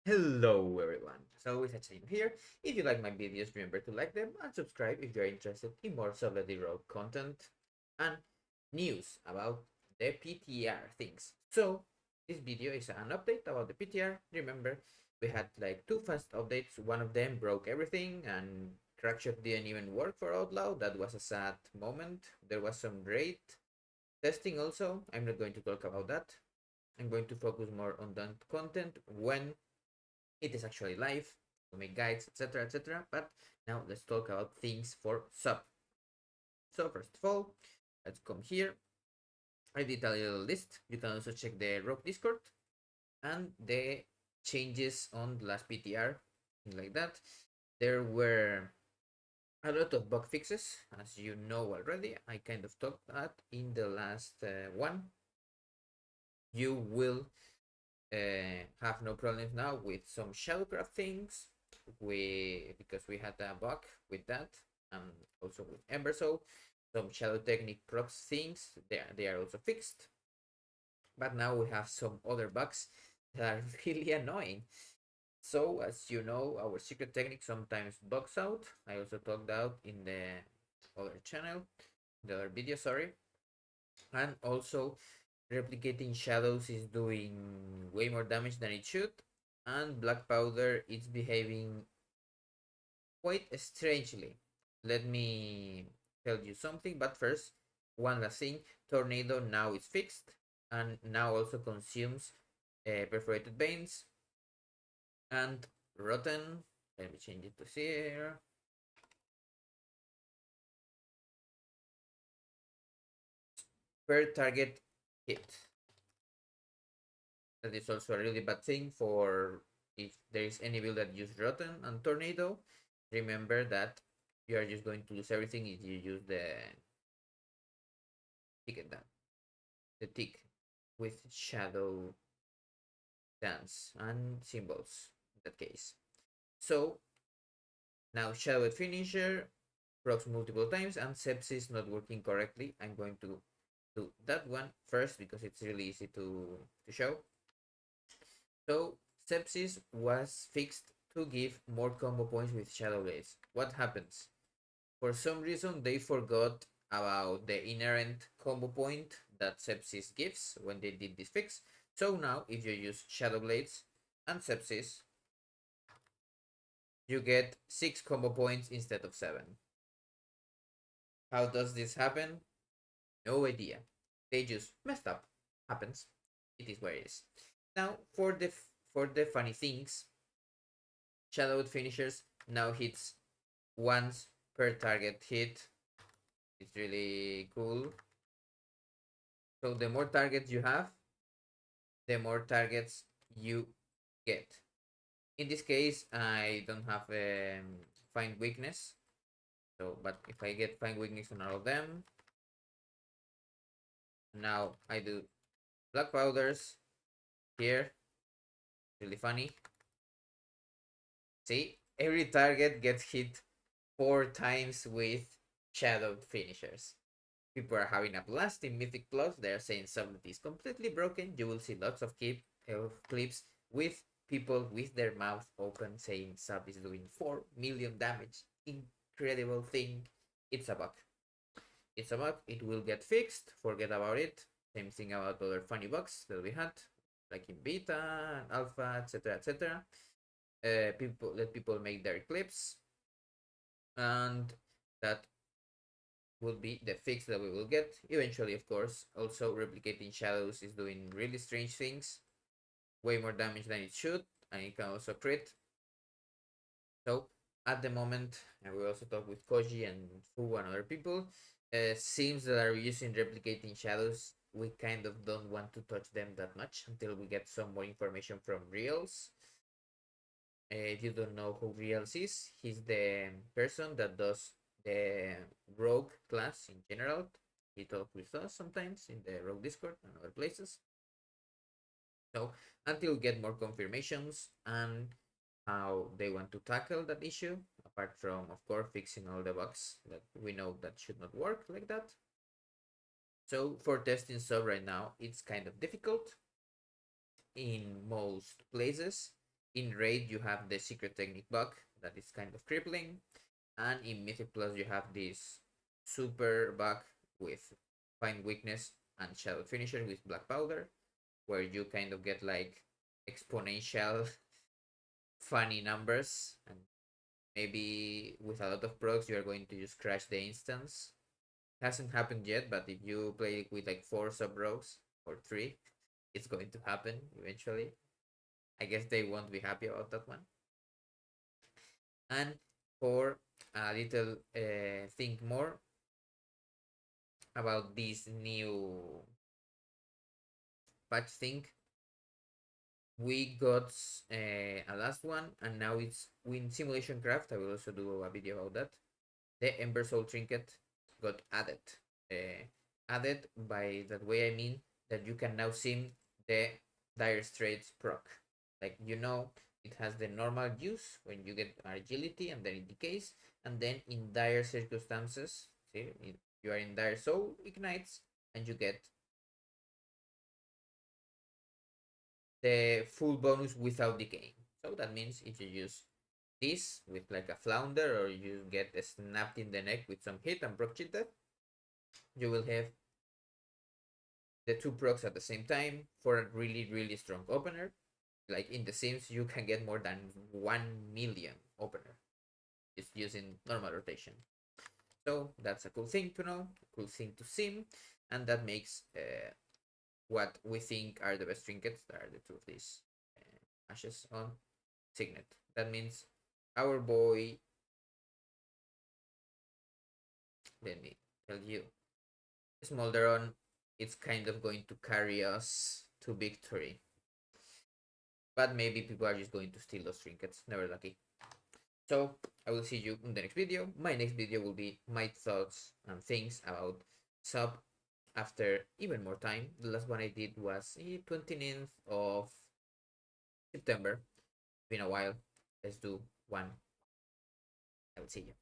Hello everyone, as always it's Shane here. If you like my videos, remember to like them and subscribe if you're interested in more Subletly content and news about the PTR things. So this video is an update about the PTR. Remember, we had like two fast updates. One of them broke everything and Crackshot didn't even work for Outlaw. That was a sad moment. There was some raid testing also. I'm not going to talk about that. I'm going to focus more on that content when it is actually live. We make guides, etc., etc. But now let's talk about things for sub. So first of all, let's come here. I did a little list. You can also check the Rogue Discord and the changes on the last PTR, like that. There were a lot of bug fixes, as you know already. I kind of talked that in the last one. You will have no problems now with some shadowcraft things. Because we had a bug with that, and also with Ember, so some shadow technique procs things they are also fixed. But now we have some other bugs that are really annoying. So as you know, our secret technique sometimes bugs out. I also talked out in the other channel, the other video, sorry. And also replicating shadows is doing way more damage than it should, and black powder is behaving quite strangely. Let me tell you something, but first, one last thing. Tornado now is fixed and now also consumes perforated veins and rotten. Let me change it to here. Per target hit. That is also a really bad thing for if there is any build that use rotten and tornado. Remember that you are just going to lose everything if you use the ticket down, the tick with shadow dance and symbols in that case. So now shadowed finisher procs multiple times and sepsis not working correctly. I'm going to do that one first because it's really easy to show. So sepsis was fixed to give more combo points with shadow blades. What happens? For some reason they forgot about the inherent combo point that sepsis gives when they did this fix. So now if you use shadow blades and sepsis, you get 6 combo points instead of 7. How does this happen? No idea. They just messed up. Happens. It is where it is. Now for the funny things, shadowed finishers now hits once per target hit. It's really cool. So the more targets you have, the more targets you get. In this case, I don't have find weakness. So, but if I get find weakness on all of them, now I do black powders here. Really funny. See, every target gets hit 4 times with shadowed finishers. People are having a blast in Mythic Plus. They're saying Subletly is completely broken. You will see lots of clips with people with their mouth open saying Sub is doing 4 million damage. Incredible thing. It's a bug. It's a bug. It will get fixed. Forget about it. Same thing about other funny bugs that we had, like in beta and alpha, etc., etc. Let people make their clips, and that will be the fix that we will get eventually. Of course, also replicating shadows is doing really strange things, way more damage than it should, and it can also crit. So at the moment, and we also talk with Koji and Fu and other people, seems that are using replicating shadows, we kind of don't want to touch them that much until we get some more information from Reals. If you don't know who Reals is, he's the person that does the rogue class in general. He talks with us sometimes in the rogue Discord and other places. So until we get more confirmations and how they want to tackle that issue, apart from of course fixing all the bugs that we know that should not work like that. So for testing sub right now, it's kind of difficult in most places. In Raid, you have the Secret Technique bug that is kind of crippling. And in Mythic Plus, you have this super bug with Find Weakness and Shadow Finisher with Black Powder, where you kind of get like exponential funny numbers, and maybe with a lot of procs you are going to just crash the instance. Hasn't happened yet, but if you play with like 4 sub rogues or 3, it's going to happen eventually. I guess they won't be happy about that one. And for a little think more about this new patch thing, we got a last one, and now it's Win Simulation Craft. I will also do a video about that. The Ember Soul trinket got added. Added by that way I mean that you can now sim the Dire Straits proc. Like, you know, it has the normal use when you get agility and then it decays, and then in dire circumstances, see, you are in Dire Soul, ignites, and you get the full bonus without decaying. So that means if you use this with like a flounder, or you get snapped in the neck with some hit and proc cheated, you will have the 2 procs at the same time for a really strong opener. Like in the Sims, you can get more than 1 million opener just using normal rotation. So that's a cool thing to know, cool thing to sim, and that makes what we think are the best trinkets. That are the 2 of these ashes on Signet. That means our boy, let me tell you, Smolderon, it's kind of going to carry us to victory. But maybe people are just going to steal those trinkets. Never lucky. So I will see you in the next video. My next video will be my thoughts and things about sub after even more time. The last one I did was 29th of September. It's been a while. Let's do one. I will see you.